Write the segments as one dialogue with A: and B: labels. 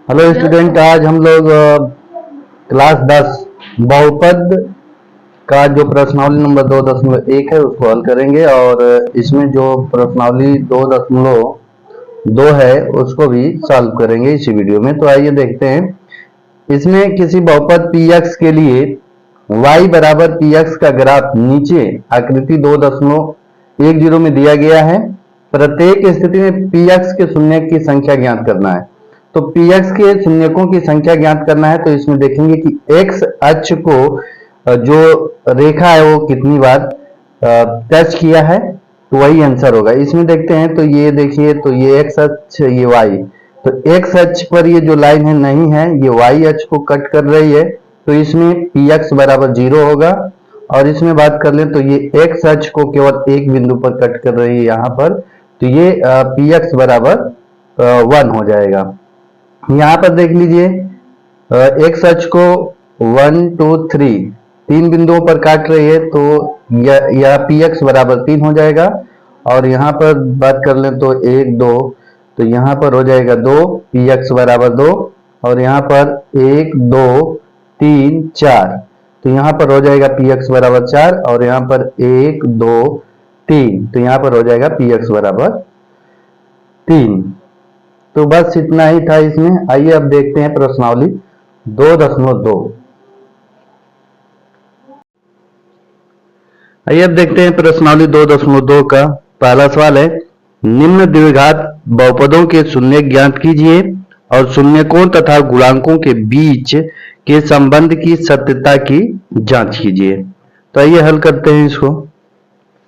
A: Hello student, आज हम लोग क्लास 10 बहुपद का जो प्रश्नावली नंबर 2.1 है उसको हल करेंगे और इसमें जो प्रश्नावली 2.2 है उसको भी सॉल्व करेंगे इसी वीडियो में। तो आइए देखते हैं। इसमें किसी बहुपद px के लिए y बराबर px का ग्राफ नीचे आकृति 2.10 में दिया गया है। प्रत्येक स्थिति में px के शून्य की संख्या ज्ञात करना है। तो px के शून्यकों की संख्या ज्ञात करना है, तो इसमें देखेंगे कि x अक्ष को जो रेखा है वो कितनी बार टच किया है, तो वही आंसर होगा। इसमें देखते हैं तो ये देखिए, तो ये x अक्ष, ये y, तो x अक्ष पर ये जो लाइन है नहीं है, ये y अक्ष को कट कर रही है, तो इसमें px बराबर 0 होगा। और इसमें बात कर लें तो ये x अक्ष को केवल एक बिंदु पर कट कर रही है यहाँ पर, तो ये px बराबर 1 हो जाएगा। यहाँ पर देख लीजिए, x अक्ष को 1 2 3 तीन बिंदुओं पर काट रही है, तो यह px बराबर 3 हो जाएगा। और यहाँ पर बात कर लें तो 1 2, तो यहाँ पर हो जाएगा 2, px बराबर 2। और यहाँ पर 1 2 3 4, तो यहाँ पर हो जाएगा px बराबर 4। और यहाँ पर 1 2 3, तो यहाँ पर हो जाएगा px बराबर 3। तो बस इतना ही था इसमें। आइए अब देखते हैं प्रश्नावली 2.2। आइए अब देखते हैं प्रश्नावली 2.2 का पहला सवाल है, निम्न द्विघात बहुपदों के शून्य ज्ञात कीजिए और शून्यकों तथा गुणांकों के बीच के संबंध की सत्यता की जांच कीजिए। तो आइए हल करते हैं इसको।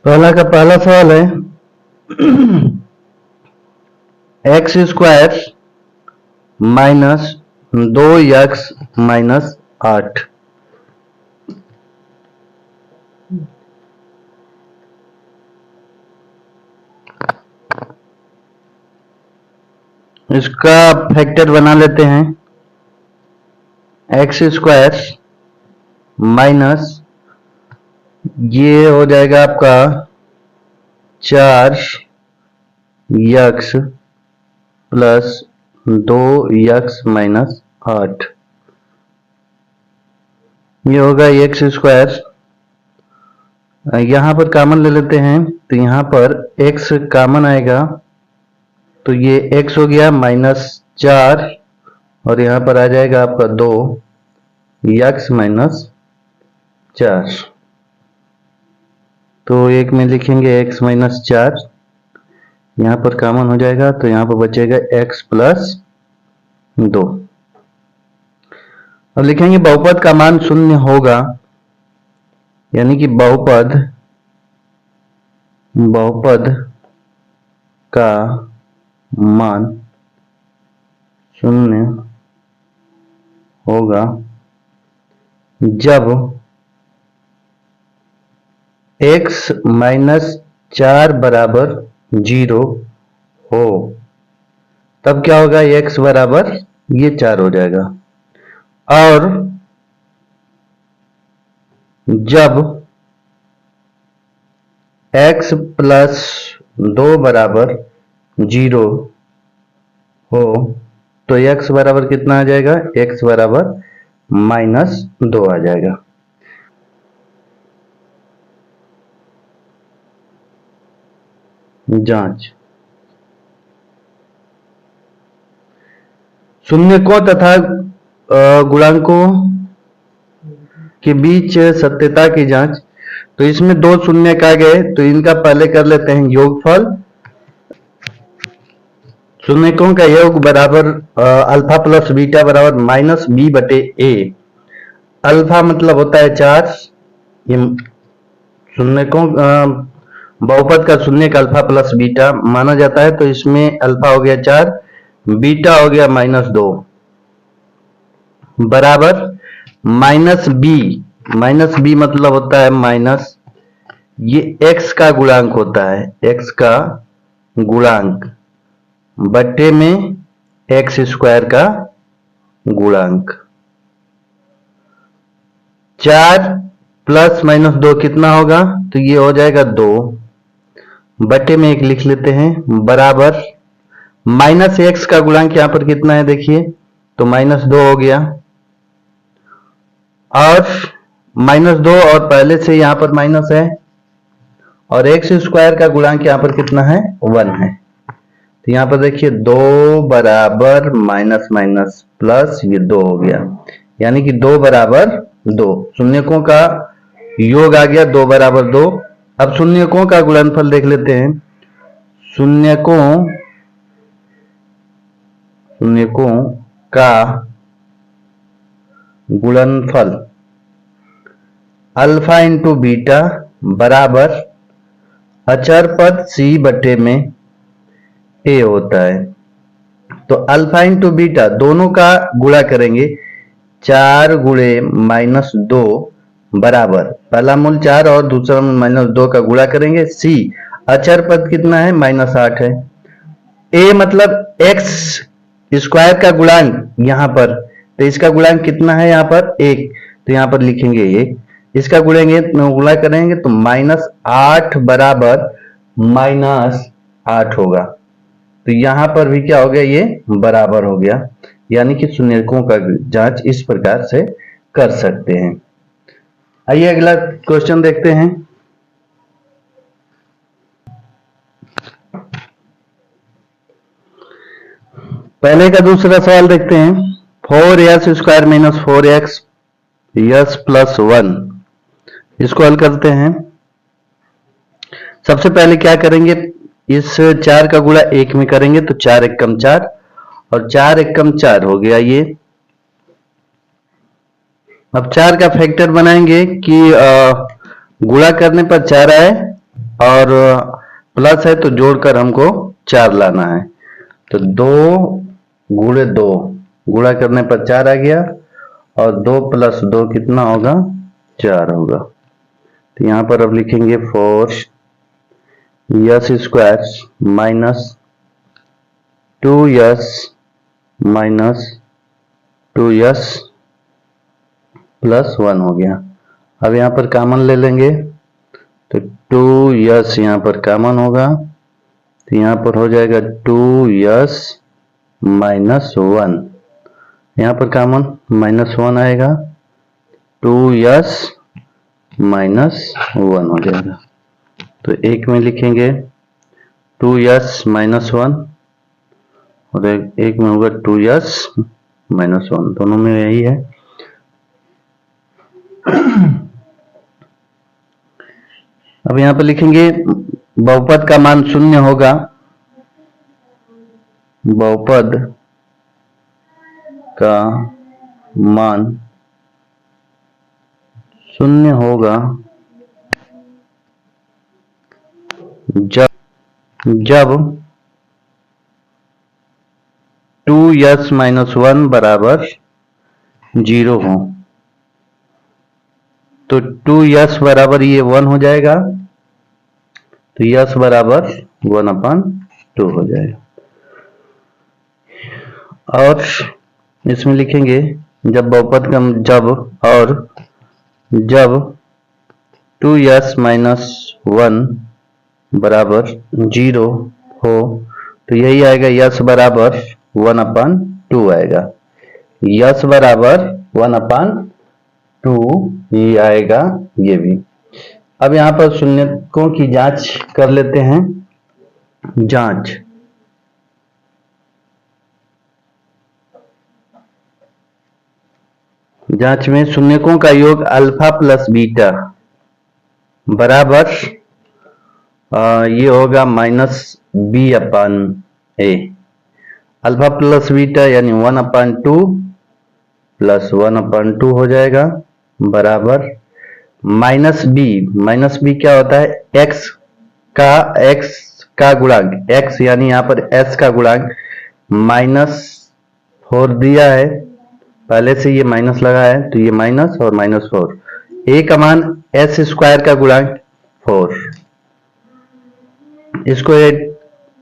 A: पहला सवाल है x square minus 2x minus 8, इसका फैक्टर बना लेते हैं। एक्स स्क्वायर माइनस ये हो जाएगा आपका 4x प्लस 2x माइनस 8, ये होगा एक्स स्क्वायर। यहां पर कॉमन ले लेते हैं, तो यहां पर x कॉमन आएगा, तो ये x हो गया माइनस 4, और यहां पर आ जाएगा आपका 2x माइनस 4। तो एक में लिखेंगे x माइनस 4, यहां पर कॉमन हो जाएगा, तो यहां पर बचेगा x प्लस 2। अब लिखेंगे बहुपद का मान शून्य होगा, यानी कि बहुपद का मान शून्य होगा जब x माइनस 4 बराबर 0 हो। तब क्या होगा, x बराबर ये 4 हो जाएगा। और जब x प्लस 2 बराबर 0 हो, तो x बराबर कितना आ जाएगा, x बराबर माइनस 2 आ जाएगा। जांच, शून्यकों तथा गुणांकों के बीच सत्यता की जांच। तो इसमें दो शून्य आ गए, तो इनका पहले कर लेते हैं योगफल। शून्यकों का योग बराबर अल्फा प्लस बीटा बराबर माइनस बी बटे ए। अल्फा मतलब होता है 4, ये शून्यकों बहुपद का शून्य का अल्फा प्लस बीटा माना जाता है, तो इसमें अल्फा हो गया 4, बीटा हो गया माइनस 2, बराबर माइनस बी मतलब होता है माइनस, ये x का गुणांक होता है, x का गुणांक बट्टे में एक्स स्क्वायर का गुणांक। 4 प्लस माइनस 2 कितना होगा, तो ये हो जाएगा 2, बटे में 1 लिख लेते हैं, बराबर माइनस एक्स का गुणांक यहां पर कितना है देखिए तो -2 हो गया, और -2 और पहले से यहां पर माइनस है, और एक्स स्क्वायर का गुणांक यहां पर कितना है, 1 है। तो यहां पर देखिए 2 बराबर माइनस माइनस प्लस, ये 2 हो गया, यानी कि 2 बराबर 2, शून्यकों का योग आ गया 2 बराबर 2। अब शून्यकों का गुणनफल देख लेते हैं। शून्यकों का गुणनफल अल्फा इंटू बीटा बराबर अचर पद सी बटे में ए होता है। तो अल्फा इंटू बीटा दोनों का गुणा करेंगे, 4 गुणे -2 बराबर पहला मूल 4 और दूसरा मूल -2 का गुणा करेंगे। सी अचर पद कितना है, -8 है। ए मतलब एक्स स्क्वायर का गुणांक यहां पर, तो इसका गुणांक कितना है यहाँ पर, 1, तो यहां पर लिखेंगे 1। इसका गुणा करेंगे तो -8 बराबर -8 होगा। तो यहां पर भी क्या हो गया, ये बराबर हो गया, यानी कि शून्यकों का जांच इस प्रकार से कर सकते हैं। आइए अगला क्वेश्चन देखते हैं। पहले का दूसरा सवाल देखते हैं। 4s square minus 4x yes plus 1, इसको हल करते हैं। सबसे पहले क्या करेंगे, इस 4 का गुणा 1 में करेंगे तो 4 एकम 4, और 4 एकम 4 हो गया ये। अब 4 का फैक्टर बनाएंगे कि गुणा करने पर 4 आए, और प्लस है तो जोड़कर हमको 4 लाना है। तो 2 गुणे 2 गुणा करने पर 4 आ गया, और 2 प्लस 2 कितना होगा, 4 होगा। तो यहां पर अब लिखेंगे 4s square minus 2s minus 2s plus 1 हो गया। अब यहां पर कॉमन ले लेंगे, तो 2s यहां पर कॉमन होगा, तो यहां पर हो जाएगा 2s माइनस 1, यहां पर कॉमन -1 आएगा, 2s माइनस 1 हो जाएगा। तो एक में लिखेंगे 2s माइनस 1, और एक में होगा 2s माइनस 1, दोनों में यही है। अब यहां पर लिखेंगे बहुपद का मान 0 होगा, बहुपद का मान 0 होगा जब 2s माइनस 1 बराबर 0 हो। तो 2s बराबर ये 1 हो जाएगा, तो s बराबर 1/2 हो जाएगा। और इसमें लिखेंगे जब बहुपद का जब 2s माइनस 1 बराबर 0 हो, तो यही आएगा s बराबर 1/2 आएगा, s बराबर 1/2 ये आएगा, ये भी। अब यहां पर शून्यकों की जांच कर लेते हैं। जांच में शून्यकों का योग अल्फा प्लस बीटा बराबर ये होगा -b/a। अल्फा प्लस बीटा यानी 1/2 प्लस 1/2 हो जाएगा, बराबर -b क्या होता है, x का गुणांक, x यानी यहां पर s का गुणांक -4 दिया है, पहले से ये माइनस लगा है, तो ये माइनस और -4, a का मान s स्क्वायर का गुणांक 4, इसको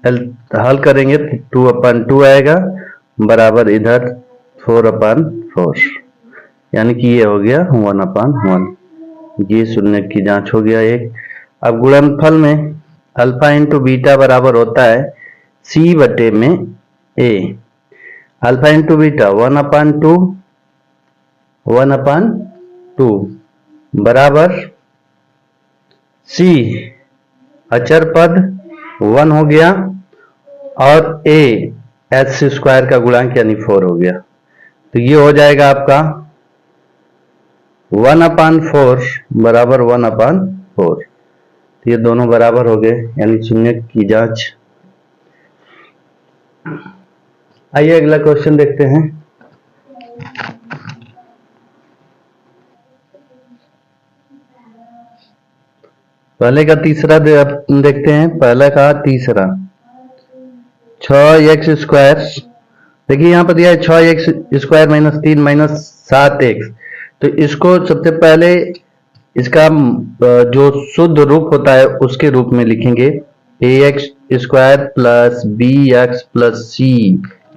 A: हल करेंगे तो 2/2 आएगा, बराबर इधर 4/4, यानी कि ये हो गया 1/1। ये शून्य की जांच हो गया एक। अब गुणनफल में अल्फा इंटू बीटा बराबर होता है c बटे में a। अल्फा इंटू बीटा 1/2 बराबर सी अचर पद 1 हो गया और ए एच स्क्वायर का गुणांक यानी 4 हो गया। तो ये हो जाएगा आपका 1/4 बराबर 1/4। तो ये दोनों बराबर हो गए यानी शून्य की जांच। आइए अगला क्वेश्चन देखते हैं। पहले का तीसरा देखते हैं। पहले का तीसरा 6x²। देखिए यहाँ पर दिया है 6x² माइनस 3 माइनस 7x। तो इसको सबसे पहले इसका जो शुद्ध रूप होता है उसके रूप में लिखेंगे ax² plus bx plus c।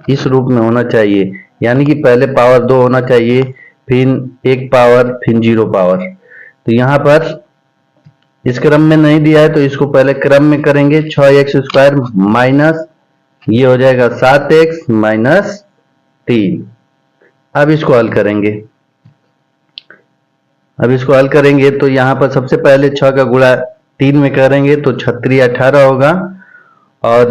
A: इस रूप में होना चाहिए, यानी कि पहले पावर 2 होना चाहिए, फिर 1 पावर, फिर 0 पावर। तो यहाँ पर इस क्रम में नहीं दिया है तो इसको पहले क्रम में करेंगे। 6x² माइनस ये हो जाएगा 7x माइनस 3। अब इसको हल करेंगे। तो यहाँ पर सबसे पहले 6 का गुणा 3 में करेंगे तो 6 18 होगा और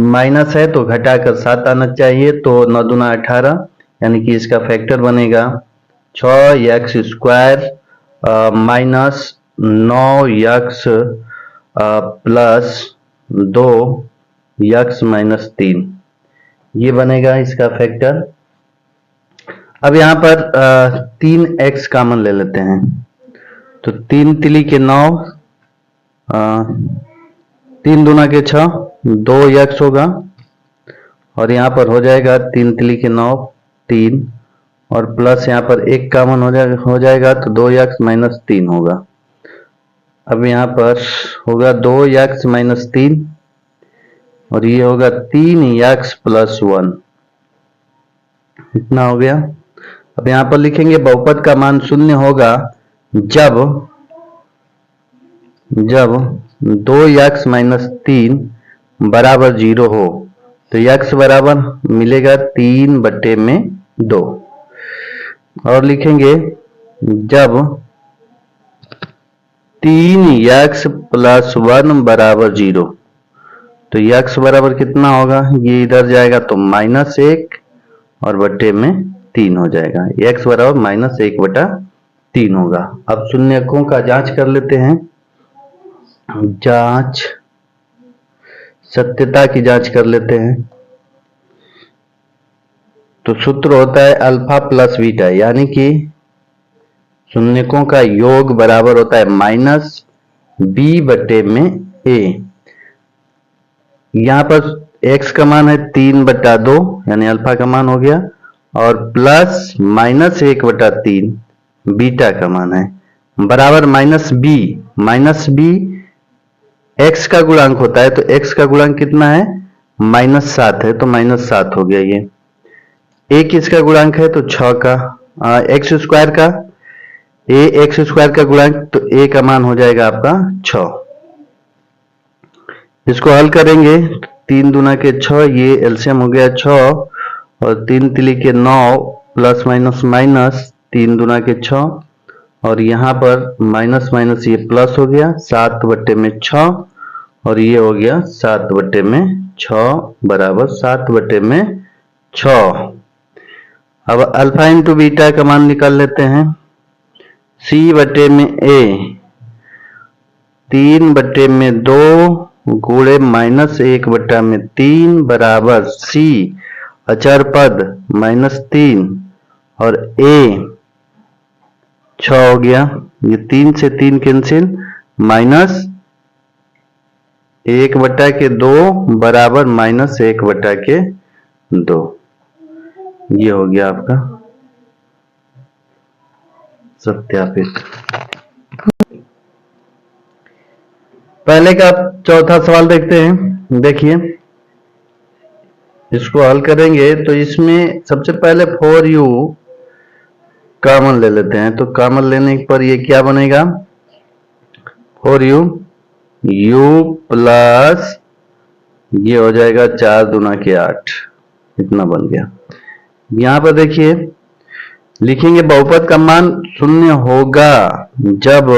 A: माइनस है तो घटाकर 7 आना चाहिए। तो 9 दूना 18 यानी कि इसका फैक्टर बनेगा 6x² minus 9x plus 2x minus 3। ये बनेगा इसका फैक्टर। अब यहाँ पर 3x कॉमन ले लेते हैं तो 3 तिली के 9, 3 दूना के 6, 2x होगा और यहाँ पर हो जाएगा 3 तिली के 9 3 और प्लस यहाँ पर 1 कॉमन हो जाएगा तो 2x माइनस 3 होगा। अब यहाँ पर होगा 2x माइनस 3 और ये होगा 3x प्लस 1। इतना हो गया। अब यहाँ पर लिखेंगे बहुपद का मान शून्य होगा जब 2x माइनस 3 बराबर 0 हो। तो x बराबर मिलेगा 3/2 और लिखेंगे जब 3x प्लस 1 बराबर 0। तो x बराबर कितना होगा, ये इधर जाएगा तो -1 और बट्टे में 3 हो जाएगा। x बराबर -1/3 होगा। अब शून्यकों का जांच कर लेते हैं। सत्यता की जांच कर लेते हैं। तो सूत्र होता है अल्फा प्लस बीटा, यानी कि शून्यकों का योग बराबर होता है -b/a। यहाँ पर x का मान है 3/2 यानी अल्फा का मान हो गया और प्लस -1/3 बीटा का मान है बराबर -b x का गुणांक होता है। तो x का गुणांक कितना है, -7 है तो -7 हो गया। ये a किसका गुणांक है तो 6 का, x² का x² का गुणांक तो a का मान हो जाएगा आपका 6। इसको हल करेंगे 3 दूना के 6, ये एलसीएम हो गया 6 और 3 तिली के 9 प्लस माइनस माइनस 3 दूना के 6 और यहाँ पर माइनस माइनस ये प्लस हो गया 7/6 और ये हो गया 7/6 बराबर 7/6। अब अल्फा इंटू बीटा का मान निकाल लेते हैं। c/a 3/2 गुणे -1/3 बराबर c अचर पद -3 और a 6 हो गया। ये 3 से 3 कैंसिल, -1/2 बराबर -1/2। ये हो गया आपका सत्यापित। पहले का चौथा सवाल देखते हैं। देखिए इसको हल करेंगे तो इसमें सबसे पहले 4u कॉमन ले लेते हैं। तो कॉमन लेने पर ये क्या बनेगा, 4u u प्लस ये हो जाएगा 4 दूना के 8 इतना बन गया। यहां पर देखिए लिखेंगे बहुपद का मान शून्य होगा जब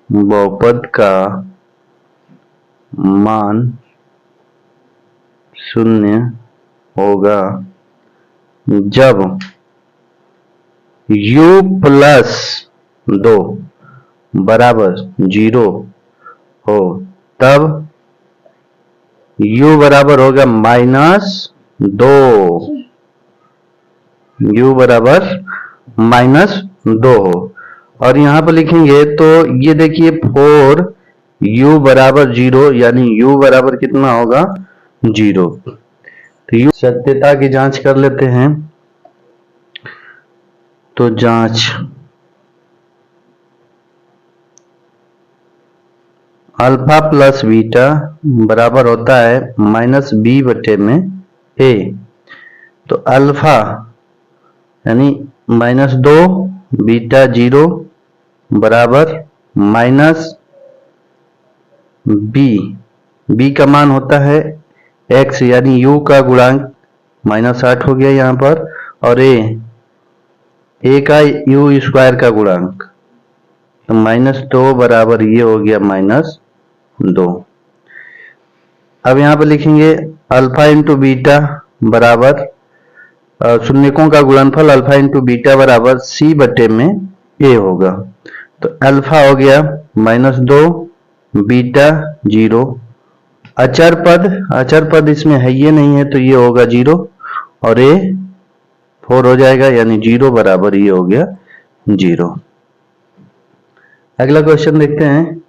A: बहुपद का मान शून्य होगा जब u प्लस 2 बराबर 0 हो, तब u बराबर होगा -2, u बराबर -2 हो। और यहां पर लिखेंगे तो ये देखिए 4u बराबर 0, यानी u बराबर कितना होगा 0। तो u सत्यता की जांच कर लेते हैं। तो जांच अल्फा प्लस बीटा बराबर होता है -b/a। तो अल्फा यानी -2 बीटा 0 बराबर -b का मान होता है x, यानी u का गुणांक -8 हो गया यहाँ पर, और a का u स्क्वायर का गुणांक, तो -2 बराबर ये हो गया -2। अब यहाँ पर लिखेंगे अल्फा इंटू बीटा बराबर शून्यकों का गुणनफल अल्फा इंटू बीटा बराबर c/a होगा। तो अल्फा हो गया -2 बीटा 0, अचर पद इसमें है ये नहीं है तो ये होगा 0, और a 4 हो जाएगा, यानी 0 बराबर ये हो गया 0। अगला क्वेश्चन देखते हैं।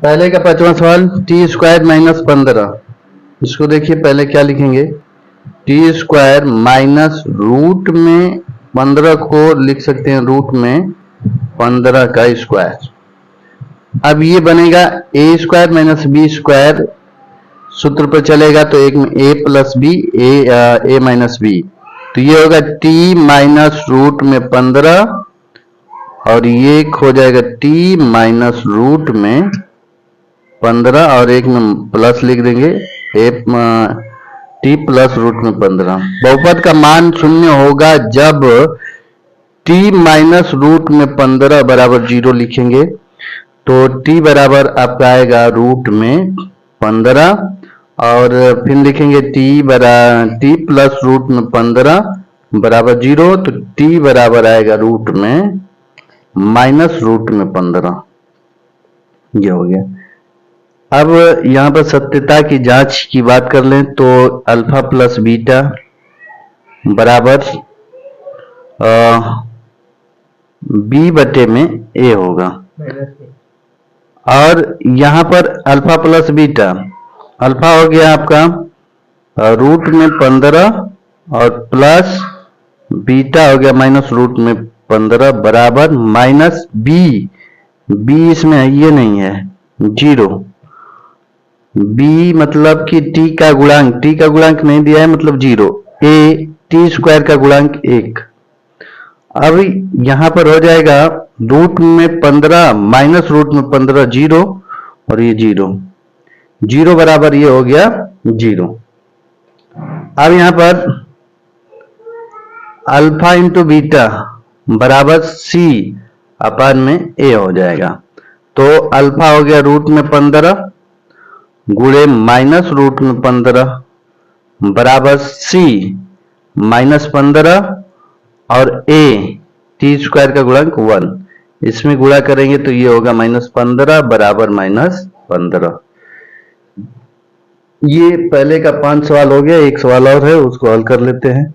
A: पहले का 5वां सवाल टी स्क्वायर -15। इसको देखिए पहले क्या लिखेंगे, टी स्क्वायर माइनस रूट में 15 को लिख सकते हैं रूट में 15 का स्क्वायर। अब ये बनेगा a square minus b square, सूत्र पर चलेगा तो एक में a plus b, a minus b, तो ये होगा t माइनस रूट में 15, और ये हो जाएगा t माइनस रूट में 15, और एक में प्लस लिख देंगे t प्लस रूट में 15। बहुपद का मान शून्य होगा जब t माइनस रूट में 15 बराबर 0 लिखेंगे, तो t बराबर आपका आएगा रूट में 15, और फिर लिखेंगे t प्लस रूट में 15 बराबर 0, तो t बराबर आएगा रूट में माइनस रूट में 15। ये हो गया। अब यहां पर सत्यता की जांच की बात कर लें तो अल्फा प्लस बीटा बराबर b/a होगा, और यहां पर अल्फा प्लस बीटा, अल्फा हो गया आपका रूट में 15 और प्लस बीटा हो गया माइनस रूट में 15 बराबर माइनस बी इसमें ये नहीं है 0, b मतलब कि t का गुणांक नहीं दिया है मतलब 0, a t स्क्वायर का गुणांक 1। अब यहां पर हो जाएगा रूट में 15 माइनस रूट में 15 0, और ये 0 बराबर ये हो गया 0। अब यहां पर अल्फा इंटू बीटा बराबर c अपान में a हो जाएगा। तो अल्फा हो गया रूट में 15 गुणे माइनस रूट में 15 बराबर c माइनस 15, और a t स्क्वायर का गुणांक 1, इसमें गुणा करेंगे तो ये होगा -15 बराबर -15। ये पहले का 5 सवाल हो गया, एक सवाल और है उसको हल कर लेते हैं।